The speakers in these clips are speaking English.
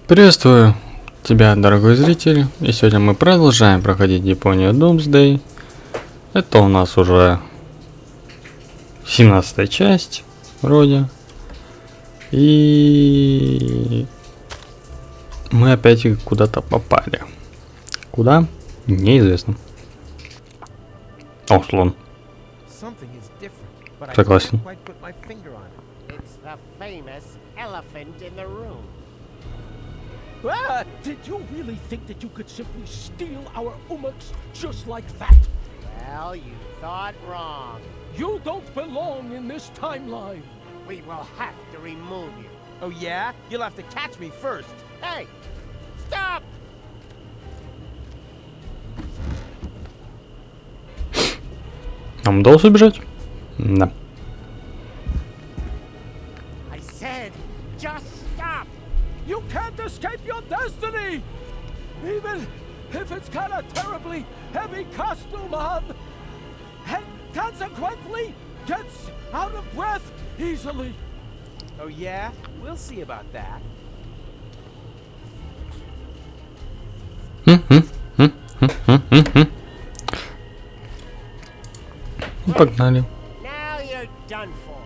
Приветствую тебя, дорогой зритель, и сегодня мы продолжаем проходить Deponia Doomsday. Это у нас уже 17-я часть, вроде. И мы опять куда-то попали. Куда? Неизвестно. О, слон. Согласен. Ah, did you really think that you could simply steal our umaks just like that? Well, you thought wrong. You don't belong in this timeline. We will have to remove you. Oh yeah? You'll have to catch me first. Hey! Stop! Нам удалось убежать? Да. I said, just stop! You can't escape your destiny! Even if it's got a terribly heavy costume on, and consequently gets out of breath easily. Oh yeah? We'll see about that. Ну, погнали. Now you're done for.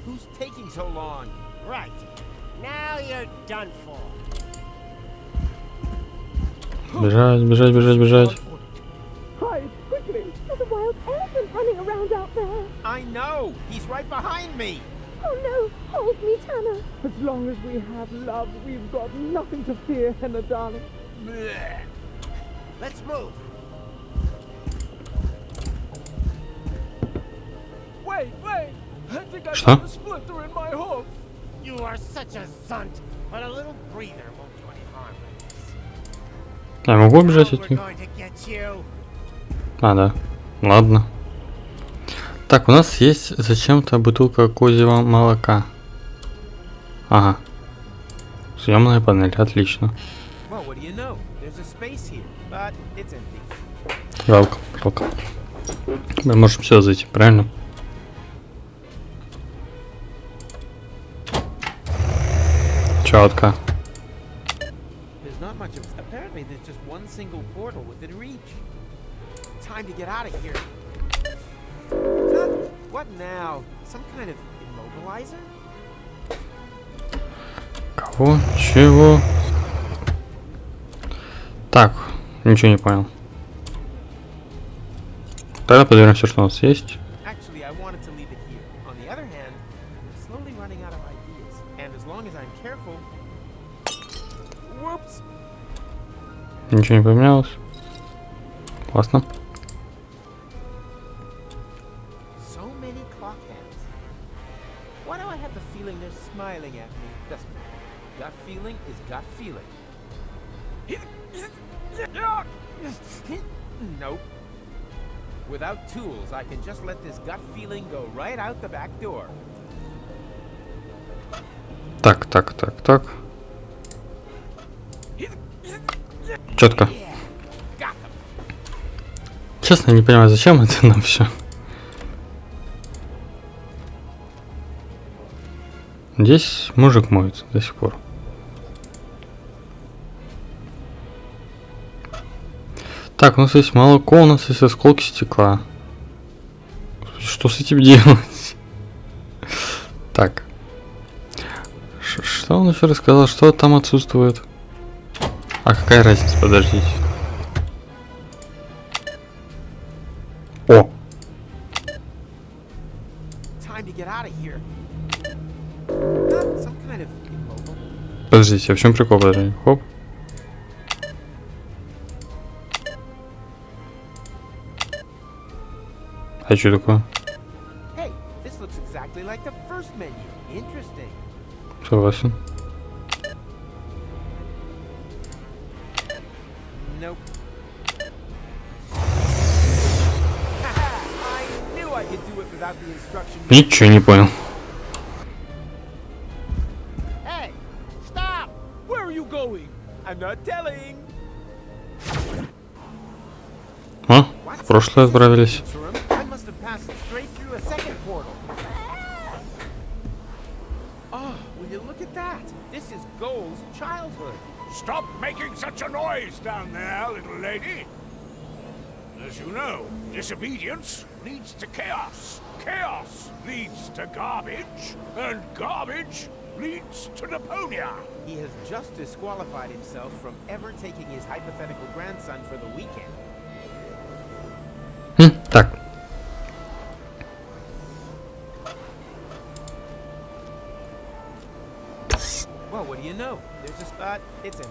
Who's taking so long? Right. Now you're done for. Бежать, бежать, бежать, бежать. Hide, quickly! There's a wild elephant running around out there. I know! He's right behind me! Oh no! Hold me, Tanner. As long as we have love, we've got nothing to fear, Henna, darling. Blech. Let's move. Wait! I think I Что? got a splinter in my hoof. You are such a zunt, but a little breather won't do any harm. Я могу убежать Now от we're них? going to get you. А, да. Ладно. Так, у нас есть зачем-то бутылка козьего молока. Ага. Съемная панель, отлично. Well, what do you know? There's a space here, but it's empty. Жалко, жалко. Мы можем сюда зайти, правильно? Четко. There's not much of... Apparently there's just one single portal within reach. Time to get out of here. Huh? What now? Some kind of immobilizer? Кого? Чего? Так, ничего не понял. Тогда проверим все, что у нас есть. Actually, I wanted to leave it here. On the other hand, I'm slowly running out of ideas. And as long as I'm careful... Whoops! Ничего не поменялось. Классно. So many clock hands. Why do I have the feeling they're smiling at me? Doesn't matter. Gut feeling is gut feeling. Nope. Without tools, I can just let this gut feeling go right out the back door. Так. Четко. Got them. Честно, я не понимаю, зачем это нам все. Здесь мужик моется до сих пор. Так, у нас есть молоко, у нас есть осколки стекла. Что с этим делать? Так. Что он еще рассказал? Что там отсутствует? А какая разница? Подождите. О! Time to get out of here. Huh? Some kind of immobile. Подождите, а в чем прикол? Подождите. Хоп. А что такое? Hey, this looks exactly like the first menu. Interesting. Согласен. Nope. I knew I could do it without the instruction. Ничего не понял. Hey! Stop! Where are you going? I'm not telling. А? В прошлое отправились. I must have passed straight through a second portal. Oh, we Will you look at that? This is Goal's childhood. Stop making such a noise down there, little lady. As you know, disobedience leads to chaos. Chaos leads to garbage, and garbage leads to Deponia. He has just disqualified himself from ever taking his hypothetical grandson for the weekend. Так. Well, what do you know? There's a spot. It's in.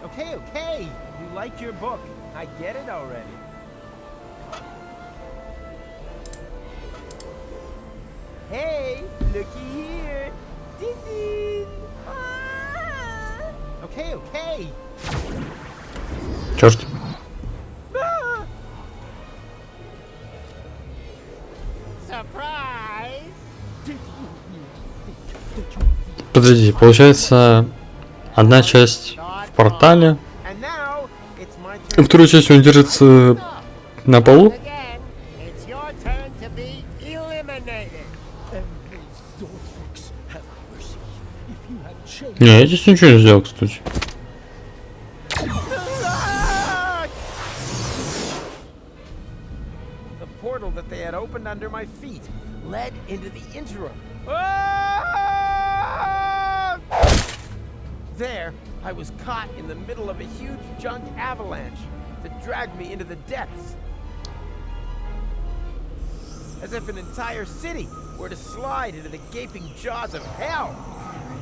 Okay, okay. You like your book. I get it already. Hey, looky here. Ding ding. Okay, okay. Чёрт. Surprise! Подожди, получается, одна часть в портале, And now it's my и turn. вторая часть он держится на полу. Again, it's your turn to be eliminated. Zorfix, have mercy. If you had changed. Не, я здесь ничего не сделал, кстати. The portal that they had opened under my feet led into the interim. There, I was caught in the middle of a huge junk avalanche that dragged me into the depths. As if an entire city were to slide into the gaping jaws of hell.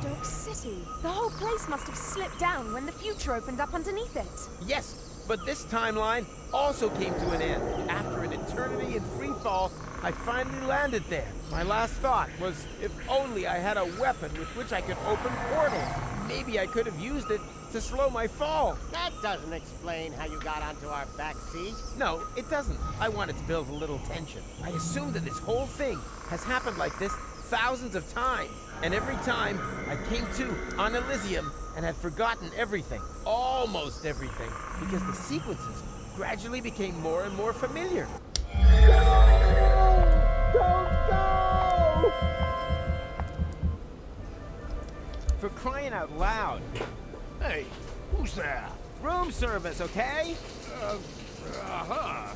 Paradox City. The whole place must have slipped down when the future opened up underneath it. Yes, but this timeline also came to an end. After an eternity in free fall, I finally landed there. My last thought was, if only I had a weapon with which I could open portals. Maybe I could have used it to slow my fall. That doesn't explain how you got onto our back seat. No, it doesn't. I wanted to build a little tension. I assumed that this whole thing has happened like this thousands of times. And every time, I came to on Elysium and had forgotten everything. Almost everything. Because the sequences gradually became more and more familiar. Don't go! For crying out loud. Hey, who's there? Room service, okay? Uh-huh.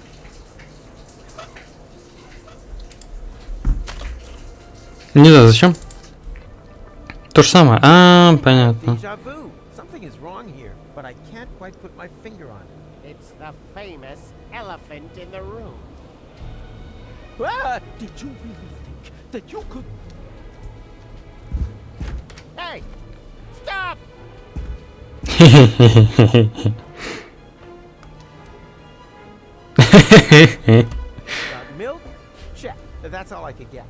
Не знаю, зачем. То же самое. А, понятно. Deja vu. Something is wrong here, but I can't quite put my finger on it. It's the famous elephant in the room. Ah! Did you really think that you could? Hey! Stop! Milk? Check. That's all I could get.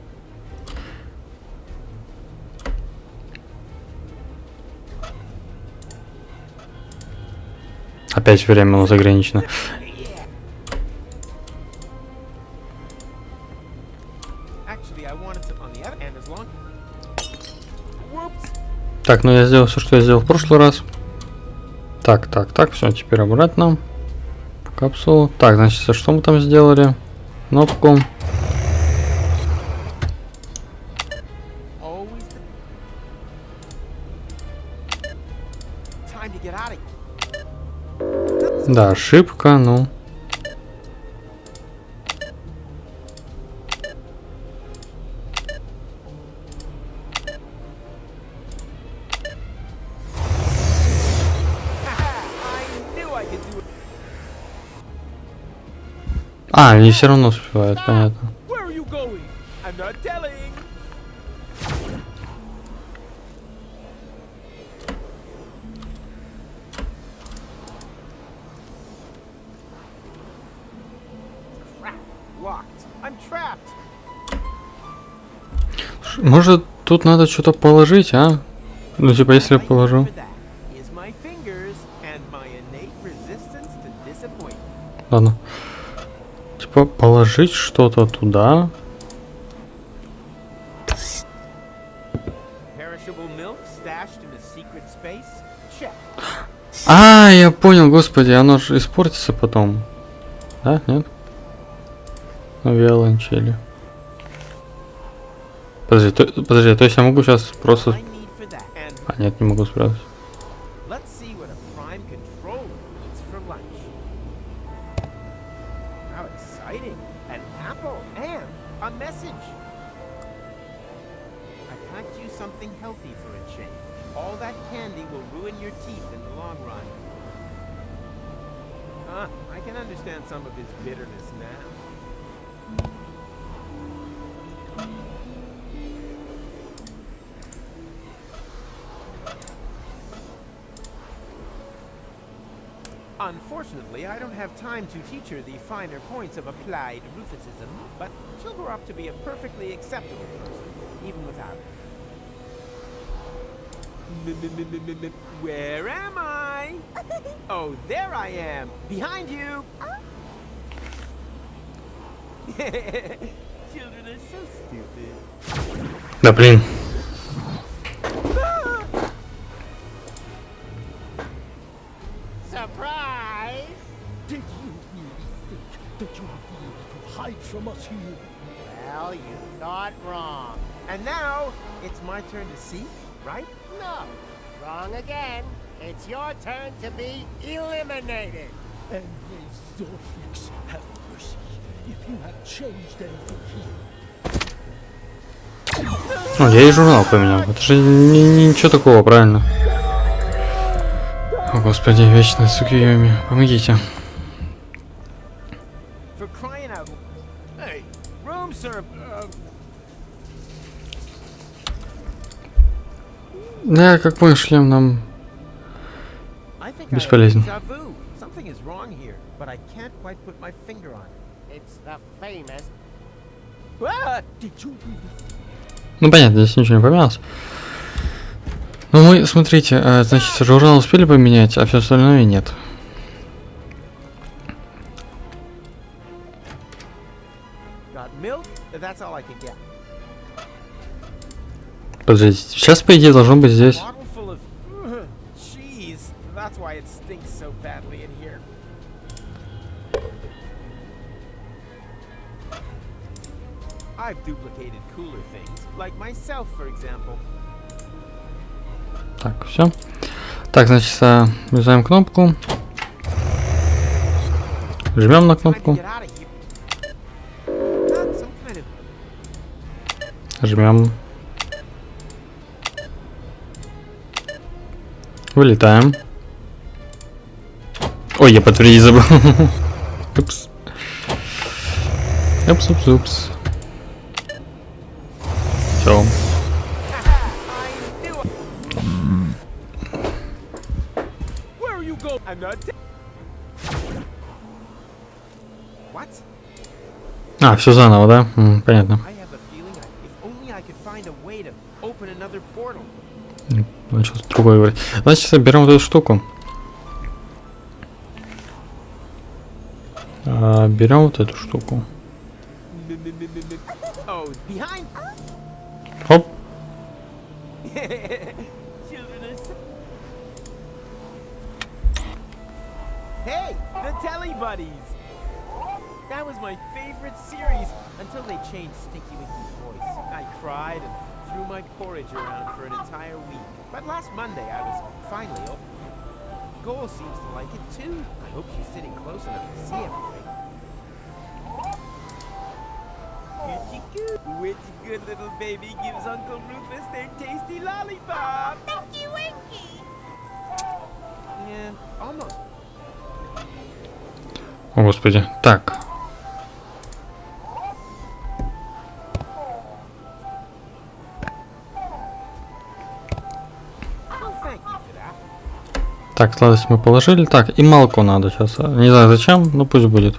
Опять время у нас ограничено. Actually, I wanted some on the other end as long. Whoops. Так, ну я сделал все, что я сделал в прошлый раз. Так, все, теперь обратно. Капсулу. Так, значит, что мы там сделали? Кнопку. Always time to get out of here. Да, ошибка, ну. А, они все равно успевают, понятно. Where are you going? I'm not telling. Crap. Locked. I'm trapped. Может, тут надо что-то положить, а? Ну, типа, если я положу. For that is my fingers and my innate resistance to disappointment. Ладно. Типа, положить что-то туда. Perishable milk stashed in a secret space? Check. А, я понял, господи, оно же испортится потом. Да, нет? Ну, виолончели. Подожди, то есть я могу сейчас просто... I need for that. And А, нет, не могу справиться. let's see what a prime controller eats for lunch. How exciting! An apple and a message. I packed you something healthy for a change. All that candy will ruin your teeth in the long run. I can understand some of his bitterness now. Unfortunately, I don't have time to teach her the finer points of applied Rufusism, but she'll grow up to be a perfectly acceptable person, even without it. Where am I? Oh, there I am, behind you. Children are so stupid. Да, блин. Surprise! Did you really think that you would be able to hide from us here? Well, you thought wrong. And now, it's my turn to see, right? No, wrong again. It's your turn to be eliminated. And may Zorfix have mercy if you have changed anything here. О, я и журнал поменял. Это же ничего такого, правильно? О, господи, вечная Цукиёми. Помогите. For crying out. Hey, room serve. Да, как понял, шлем нам... I think Бесполезен. I have déjà vu. Something is wrong here, but I can't quite put my finger on it. It's the famous. Ah! Did you really Ну, понятно, здесь ничего не поменялось. Ну, мы, смотрите, значит, журнал успели поменять, а все остальное нет. Got milk? That's all I can get. Подождите, сейчас, по идее, должно быть здесь. Bottle full of cheese. That's why it stinks so badly in here. I've duplicated cooler things, like myself, for example. Так, все. Так, значит, нажимаем кнопку. Жмем на Time to кнопку. get out of here. Not some kind of Жмем. Вылетаем. Ой, я подтвердить забыл. Упс. Упс. Все. Where are you going? I'm not. What? А, все заново, да? Понятно. I have a feeling if only I could find a way to open another portal. Начал другой выбрать. Значит, берем вот эту штуку. Берем вот эту штуку. Oh, behind. Хоп. Children are so... Hey, the Telly Buddies! That was my favorite series until they changed Stinky Winky's voice. I cried and threw my porridge around for an entire week. But last Monday I was finally open. Goal seems to like it too. I hope she's sitting close enough to see everything. Here she goes. Which good little baby gives Uncle Rufus their tasty lollipop? Stinky Winky! Yeah, almost. О, господи. Так. Oh, thank you for that. Так, сладость мы положили. Так, и молоко надо сейчас. Не знаю зачем, но пусть будет.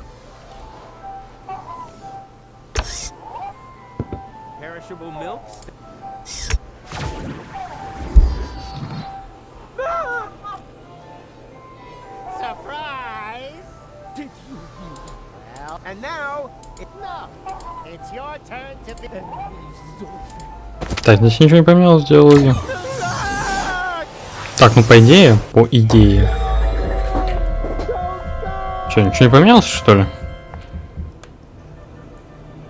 Perishable milk. Surprise! did you really? Well, And now it. no. It's your turn to be. And may Zorfix Так, здесь ничего не поменялось в диалоге. Так, ну по идее, Что, ничего не поменялось, что ли?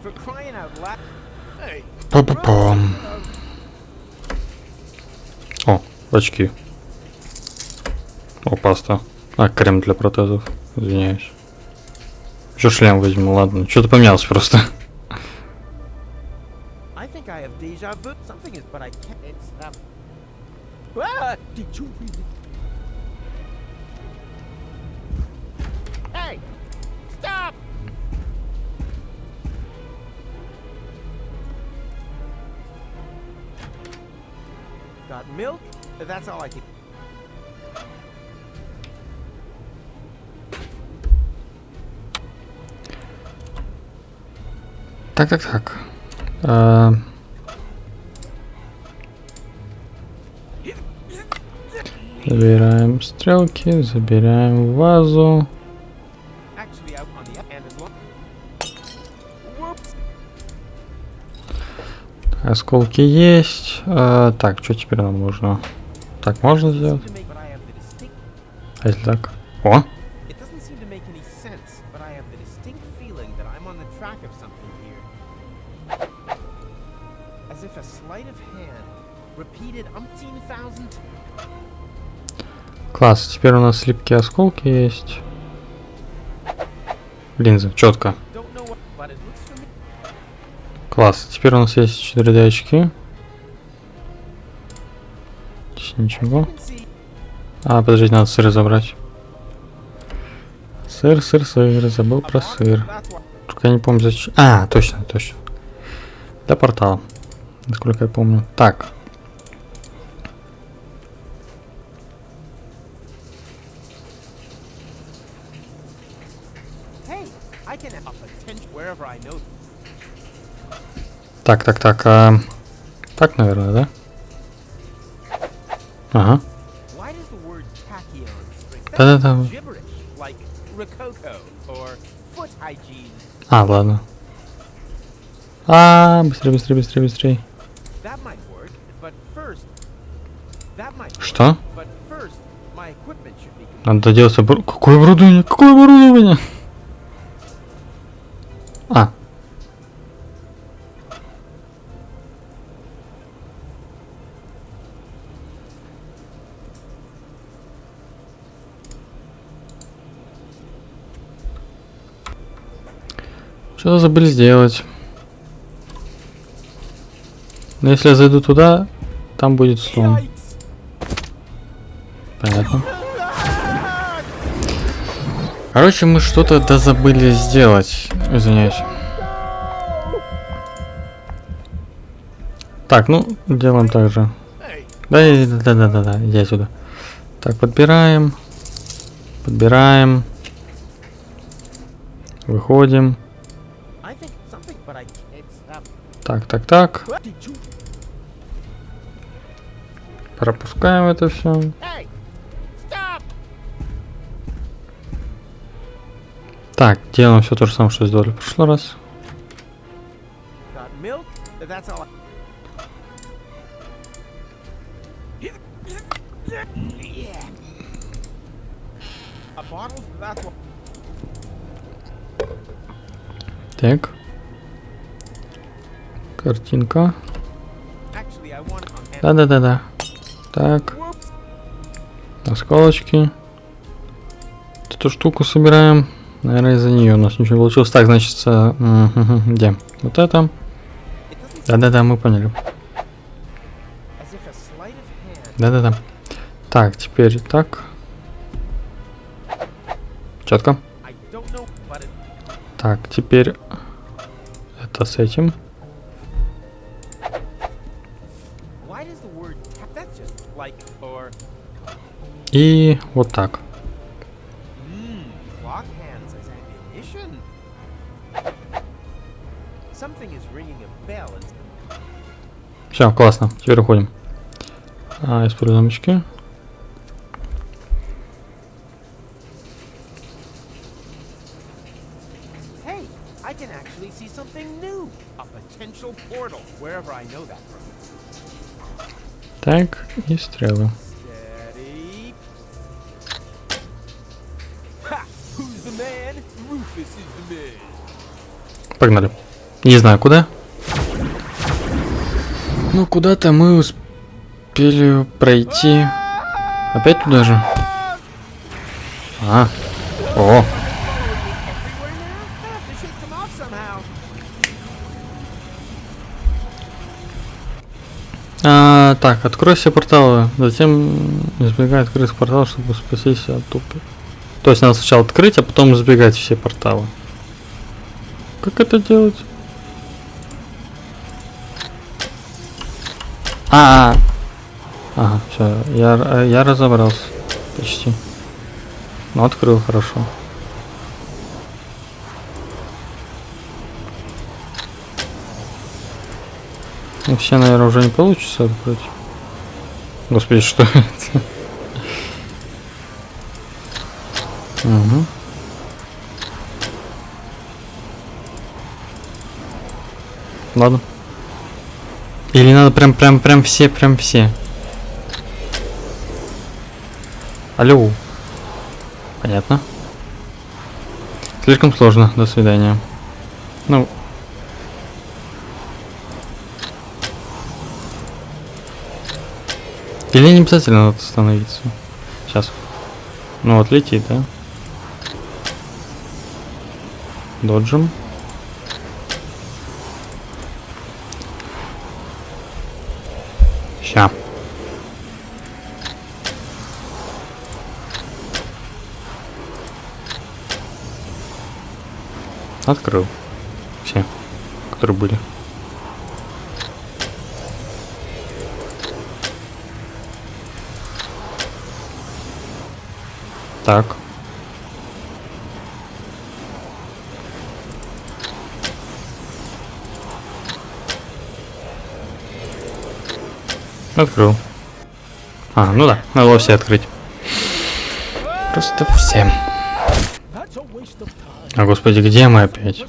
For crying out loud. Hey, Па-па-пам. О, очки. О, паста. А, крем для протезов. Извиняюсь. Еще шлем возьму, ладно. Что-то поменялось просто. I think I have deja vu. Something is, but I can't. It's the Ah! Did you really? Hey! Stop! Got milk? That's all I can. Так. Забираем стрелки, забираем вазу. Actually, out on the end as well. Whoops! Осколки есть. Так, что теперь нам нужно? Так, можно сделать? Seem to make- but I have the distinct- А если так? О! It doesn't seem to make any sense, but I have the distinct feeling that I'm on the track of something here. As if a sleight of hand, repeated umpteen thousand. Класс, теперь у нас липкие осколки есть. Линзы, четко. Don't know what, but it looks familiar. Класс, теперь у нас есть 4 очки. Здесь ничего. You can see А, подождите, надо сыр забрать. Сыр, забыл про сыр. that's why. Только я не помню зачем. А, точно. Для портала. Насколько я помню. Так. Hey, I can have attention wherever I know. Так. Так, наверное, да? Ага. Why does the word tachyon spring? Да-да-да. That's gibberish, like rococo or foot hygiene. А, ладно. Быстрее. That might work, but first. That might work, Что? but first, my equipment should be complete. Надо доделать Какое оборудование? А. Что-то забыли сделать. Но если я зайду туда, там будет слом. Yikes! Понятно. Короче, мы что-то забыли сделать. Извиняюсь. Так, ну, делаем так же. Да, иди сюда. Так, подбираем. Выходим. I think something, but I. It's the. Так. Did you? Пропускаем это все. Hey! Stop! Так, делаем все то же самое, что сделали в прошлый раз. Got milk? That's all. A bottle? That's what. Так. Картинка. Actually, I want it on. Да. Так, Whoops! осколочки. Эту штуку собираем. Наверное, из-за нее у нас ничего не получилось. Так, значит, где? Вот это. It doesn't seem Да, мы поняли. as if a sleight of hand. Да. Так, теперь так. Четко. I don't know, but it. Так, теперь это с этим. Why does the word? That's just like or. И вот так. Clock hands as ammunition. Something is ringing a bell. And Все, классно. Теперь уходим. Используем очки. hey, I can actually see something new. A potential portal, wherever I know that from. Так, и стрелы. Steady. Ha! Who's the man? Погнали. Не знаю куда. Ну, куда-то мы успели пройти. Опять туда же? А. О. Так, открой все порталы. Затем избегай открытых порталов, чтобы спастись от тупых. То есть надо сначала открыть, а потом избегать все порталы. Как это делать? Ага, все, я разобрался. Почти. Ну, открыл, хорошо. Ну, все, наверное, уже не получится открыть. Господи, что это? Угу. Ладно. Или надо прям все. Алло. Понятно. Слишком сложно. До свидания. Ну. Или не обязательно надо остановиться. Сейчас. Ну вот летит, да? Доджим. Ща. Открыл. Все, которые были. Так. Открыл. А, ну да, надо было все открыть. Просто все. А, господи, где мы опять?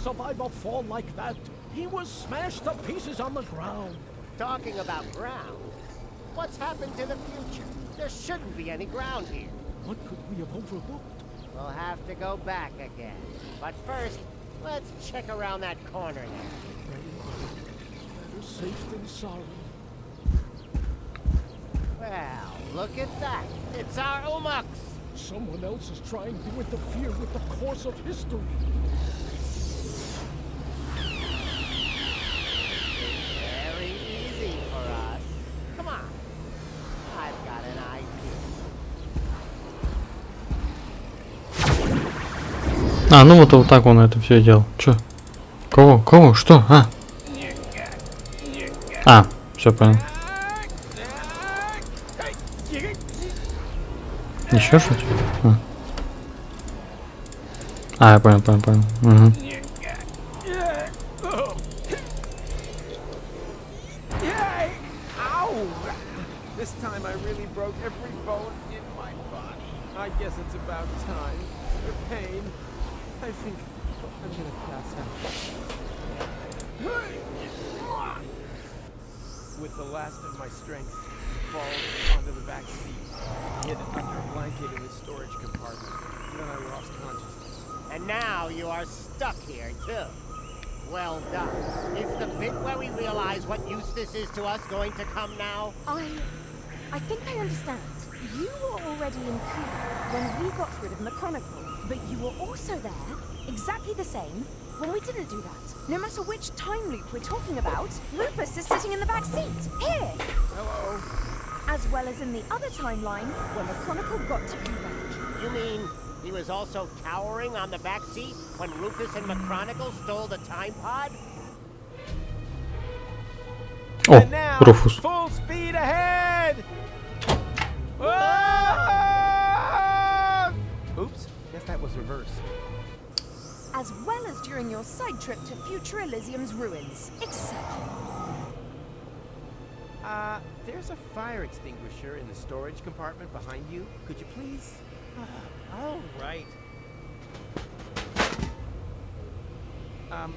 What could we have overlooked? We'll have to go back again. But first, let's check around that corner now. Better safe than sorry. Well, look at that. It's our Umux. Someone else is trying to interfere with the course of history. Very easy for us. Come on. I've got an idea. А, ну вот так он это все делал. Чё? Кого? Что? А, все понял. Еще что-то? А, я понял. Угу. This time I really broke every bone in my body. I guess it's about time. The pain. I think I'm gonna pass out. With the last of my strength, fall onto the back seat, hid under a blanket in the storage compartment. Then I lost consciousness. And now you are stuck here, too. Well done. Is the bit where we realize what use this is to us going to come now? I think I understand. You were already in Cuba when we got rid of McChronicle, but you were also there, exactly the same, when we didn't do that. No matter which time loop we're talking about, Rufus is sitting in the back seat, here! Hello. As well as in the other timeline, when McChronicle got to Cuba. You mean he was also cowering on the back seat when Rufus and McChronicle stole the time pod? О, And now, Руфус. full speed ahead! Oops, guess that was reverse. As well as during your side trip to future Elysium's ruins. Exactly. There's a fire extinguisher in the storage compartment behind you. Could you please? All right. I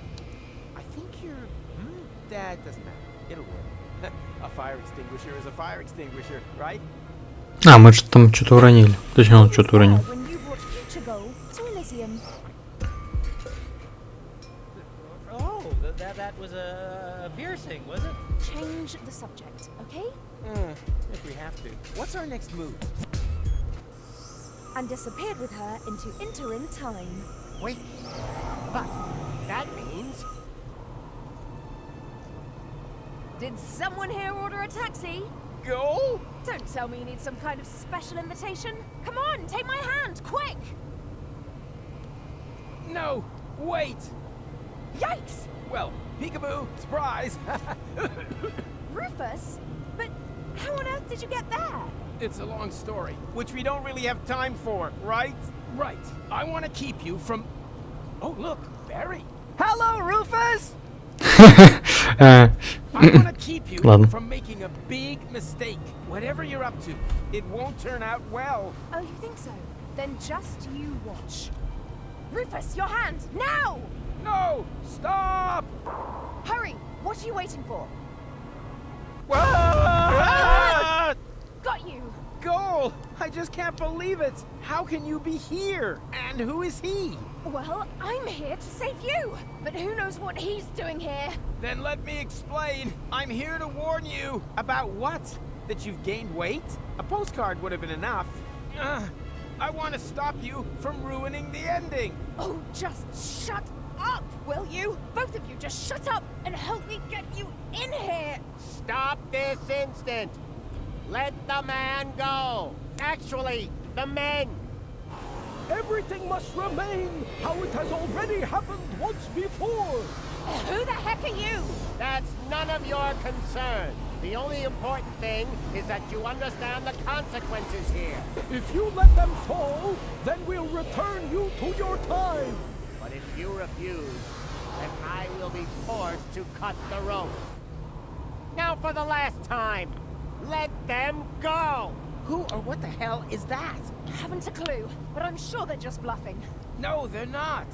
think you're... that doesn't matter. It'll work. A fire extinguisher is a fire extinguisher, right? А, мы же там что-то уронили. Точнее, он что-то уронил. When you brought Future Goal to Elysium. that was a piercing, was it? Change the subject, okay? If we have to. What's our next move? And disappeared with her into interim time. Wait, but that means... Did someone here order a taxi? Go? Don't tell me you need some kind of special invitation. Come on, take my hand, quick! No, wait! Yikes! Well, peekaboo, surprise! Rufus? But how on earth did you get there? It's a long story. Which we don't really have time for, right? Right. I want to keep you from... Oh, look, Barry. Hello, Rufus! I want to keep you from making a big mistake. Whatever you're up to, it won't turn out well. Oh, you think so? Then just you watch. Rufus, your hand, now! No! Stop! Hurry! What are you waiting for? Ah! Got you! Goal! I just can't believe it! How can you be here? And who is he? Well, I'm here to save you, but who knows what he's doing here? Then let me explain. I'm here to warn you. About what? That you've gained weight? A postcard would have been enough. I want to stop you from ruining the ending. Oh, just shut up, will you? Both of you just shut up and help me get you in here! Stop this instant! Let the man go! Actually, the men! Everything must remain how it has already happened once before. Who the heck are you? That's none of your concern. The only important thing is that you understand the consequences here. If you let them fall, then we'll return you to your time. But if you refuse, then I will be forced to cut the rope. Now for the last time, let them go! Who or what the hell is that? Haven't a clue, but I'm sure they're just bluffing. No, they're not.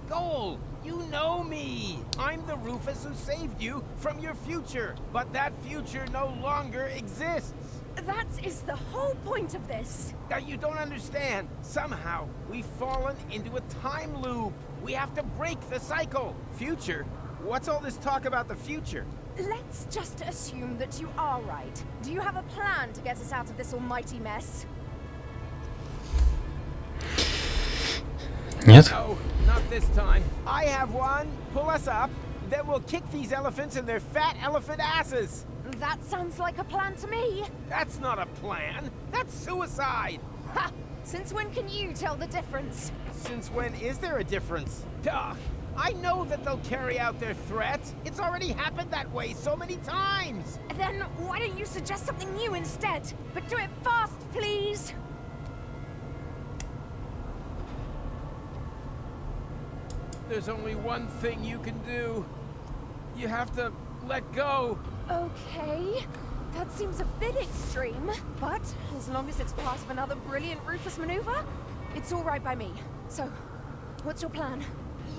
Goal, you know me. I'm the Rufus who saved you from your future. But that future no longer exists. That is the whole point of this. Now you don't understand. Somehow, we've fallen into a time loop. We have to break the cycle. Future? What's all this talk about the future? Let's just assume that you are right. Do you have a plan to get us out of this almighty mess? Нет. No, not this time. I have one. Pull us up. Then we'll kick these elephants in their fat elephant asses. That sounds like a plan to me. That's not a plan. That's suicide. Ha! Since when can you tell the difference? Since when is there a difference? Duh. I know that they'll carry out their threat. It's already happened that way so many times. Then why don't you suggest something new instead? But do it fast, please. There's only one thing you can do. You have to let go. Okay. That seems a bit extreme, but as long as it's part of another brilliant Rufus maneuver, it's all right by me. So, what's your plan?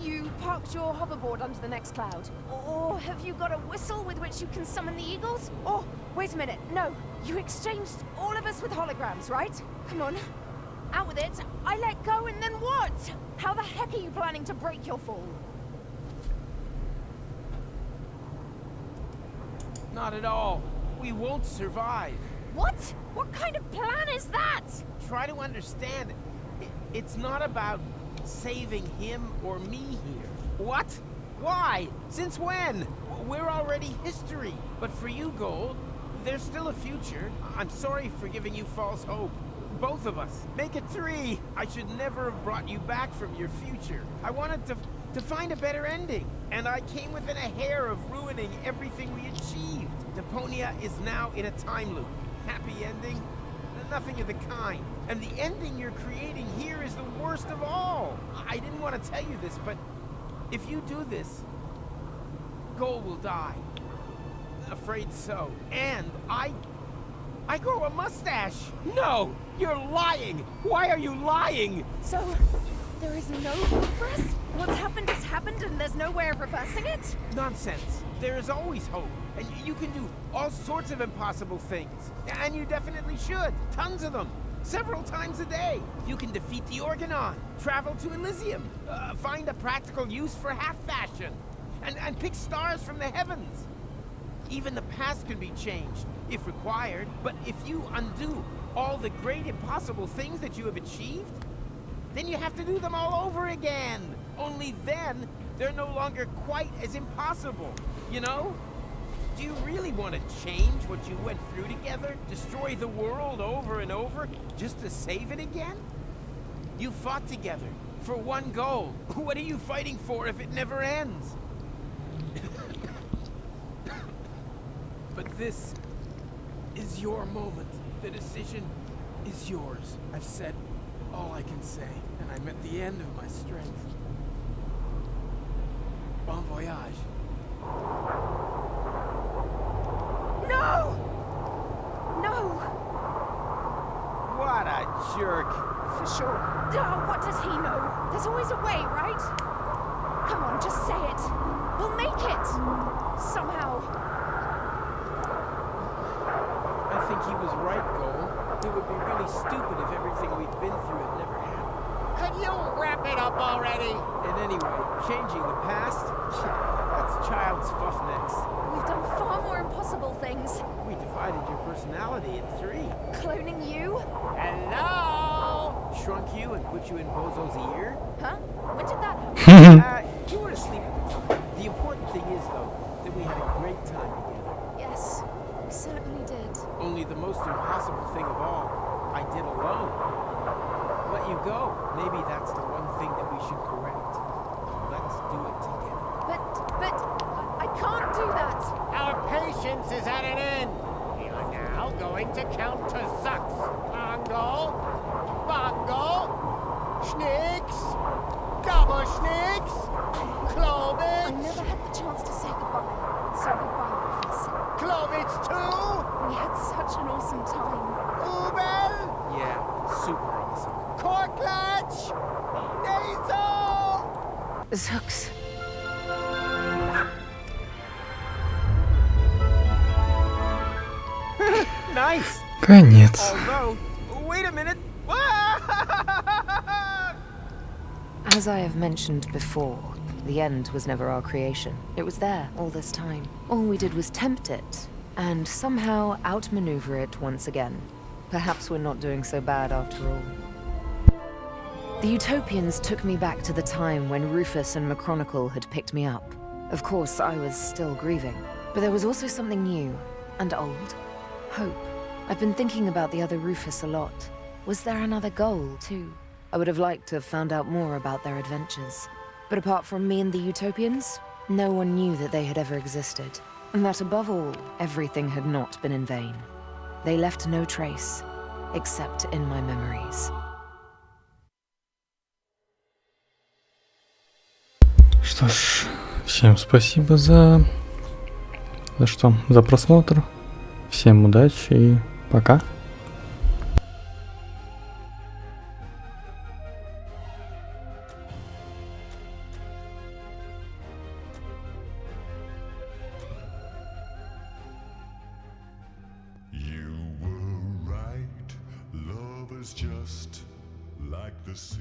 You parked your hoverboard under the next cloud. Or have you got a whistle with which you can summon the eagles? Or, wait a minute, no. You exchanged all of us with holograms, right? Come on. Out with it. I let go and then what? How the heck are you planning to break your fall? Not at all. We won't survive. What? What kind of plan is that? Try to understand it. It's not about saving him or me here. What? Why? Since when? We're already history. But for you, Gold, there's still a future. I'm sorry for giving you false hope. Both of us. Make it 3. I should never have brought you back from your future. I wanted to find a better ending. And I came within a hair of ruining everything we achieved. Deponia is now in a time loop. Happy ending? Nothing of the kind. And the ending you're creating here is the worst of all. I didn't want to tell you this, but if you do this, Goal will die. Afraid so. And I grow a mustache. No, you're lying. Why are you lying? So, there is no progress? What's happened has happened and there's no way of reversing it? Nonsense. There is always hope. And you can do all sorts of impossible things. And you definitely should. Tons of them. Several times a day. You can defeat the Organon, travel to Elysium, find a practical use for half fashion. and pick stars from the heavens. Even the past can be changed, if required, but if you undo all the great impossible things that you have achieved, then you have to do them all over again. Only then, they're no longer quite as impossible, you know? Do you really want to change what you went through together? Destroy the world over and over, just to save it again? You fought together, for one goal. What are you fighting for if it never ends? But this is your moment. The decision is yours. I've said all I can say, and I'm at the end of my strength. Bon voyage. No! No! What a jerk. For sure. Oh, what does he know? There's always a way, right? Come on, just say it. We'll make it. Somehow. I think he was right, Goal. It would be really stupid if everything we've been through had never happened. Could you wrap it up already? And anyway, changing the past? That's child's fuff next. We've done far more impossible things. We divided your personality in 3. Cloning you? Hello? Shrunk you and put you in Bozo's ear? Huh? When did that happen? You were asleep at the time. The important thing is, though, that we had a great time together. Yes, we certainly did. Only the most impossible thing of all, I did alone. Let you go. Maybe that's the one thing that we should correct. Let's do it together. But, I can't do that. Our patience is at an end. We are now going to count to Zux. Bongo, Bongo, Schnicks, Double Schnicks, I Clovitz, never had the chance to say goodbye. So goodbye, Rufus. Clovitz 2, We had such an awesome time. Ubel, Yeah, super awesome. Korklatch, Nasal. Zux. Nice! Конец. Although, wait a minute! As I have mentioned before, the end was never our creation. It was there all this time. All we did was tempt it, and somehow outmaneuver it once again. Perhaps we're not doing so bad after all. The Utopians took me back to the time when Rufus and McChronicle had picked me up. Of course, I was still grieving, but there was also something new and old. Hope. I've been thinking about the other Rufus a lot. Was there another goal, too? I would have liked to have found out more about their adventures. But apart from me and the Utopians, no one knew that they had ever existed. And that above all, everything had not been in vain. They left no trace, except in my memories. Что ж, всем спасибо за просмотр. Всем удачи и пока. You were right, love is just like the sea.